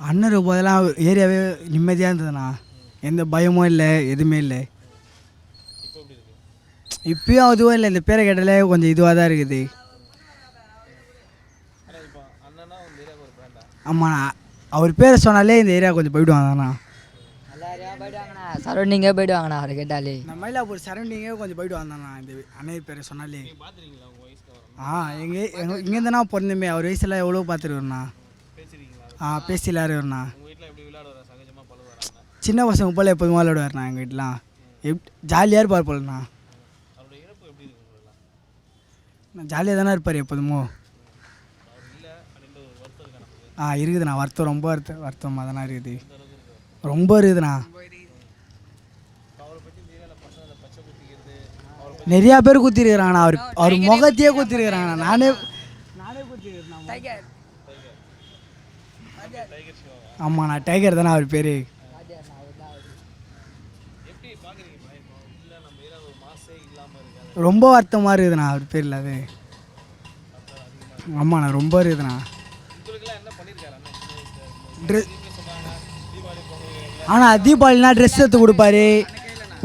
அண்ணன் போதெல்லாம் ஏரியாவே நிம்மதியாக இருந்ததுண்ணா. எந்த பயமும் இல்லை, எதுவுமே இல்லை. இப்பயும் அதுவும் இல்லை. இந்த பேரை கேட்டாலே கொஞ்சம் இதுவாக தான் இருக்குது. ஆமாண்ணா, அவர் பேரை சொன்னாலே இந்த ஏரியா கொஞ்சம் போயிடுவாங்கண்ணா. சரௌண்டிங்கே போயிடுவாங்கண்ணா அவரை கேட்டாலே. இந்த மயிலாப்பூர் சரௌண்டிங்கே கொஞ்சம் போயிடுவாங்கண்ணா இந்த அண்ணன் பேரை சொன்னாலே. இங்கேருந்துண்ணா பிறந்தமே. அவர் வயசில் எவ்வளோ பார்த்துருவோண்ணா. பேசிலாரு வரண்ணா. சின்ன பசங்க போல் எப்போதும் விளையாடுவார்ண்ணா. எங்கள் வீட்டிலாம் ஜாலியாக இருப்பார் போலண்ணா. ஜாலியாக தானே இருப்பார் எப்போதுமோ. இருக்குதுண்ணா. வருத்தம் ரொம்ப வருத்தமாக தானே இருக்குது. ரொம்ப இருக்குதுண்ணா. நிறையா பேர் குத்திருக்கிறாங்கண்ணா. அவர் முகத்தையே குத்திருக்கிறாங்கண்ணா. நானே குத்திருக்கிறேன். ஆமாண்ணா, டைகர் தானே அவர் பேர். ரொம்ப வருத்தமாக இருக்குதுண்ணா அவர் பேரில். அது ஆமாண்ணா, ரொம்ப இருக்குதுண்ணா. ஆனால் தீபாவளினா ட்ரெஸ் எடுத்து கொடுப்பாரு.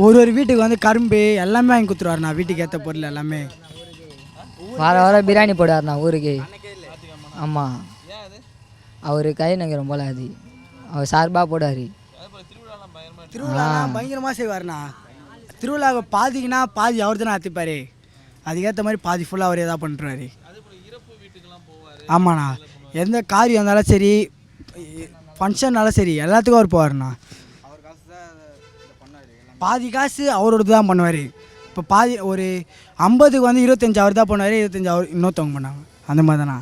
ஒரு வீட்டுக்கு வந்து கரும்பு எல்லாமே வாங்கி கொடுத்துருவாருண்ணா. வீட்டுக்கு ஏற்ற பொருள் எல்லாமே. வாரம் பிரியாணி போடுவார்ண்ணா ஊருக்கு. ஆமாம், அவர் கை நங்கிறோம் போல. அது அவர் சார்பாக போடுவார். திருவிழா பயங்கரமாக செய்வார்ண்ணா. திருவிழா பாதிக்குன்னா பாதி அவர் தானே அத்திப்பார். அதுக்கேற்ற மாதிரி பாதி ஃபுல்லாக அவர் எதாவது பண்ணுறாரு. ஆமாண்ணா, எந்த காரியம் இருந்தாலும் சரி, ஃபங்க்ஷன்னாலும் சரி, எல்லாத்துக்கும் அவர் போவார்ண்ணா. பாதி காசு அவரோட தான் பண்ணுவார். இப்போ பாதி ஒரு 50க்கு வந்து 25 அவர் தான் பண்ணுவார், 25 அவர் இன்னொருத்தவங்க பண்ணாங்க. அந்த மாதிரி தானே.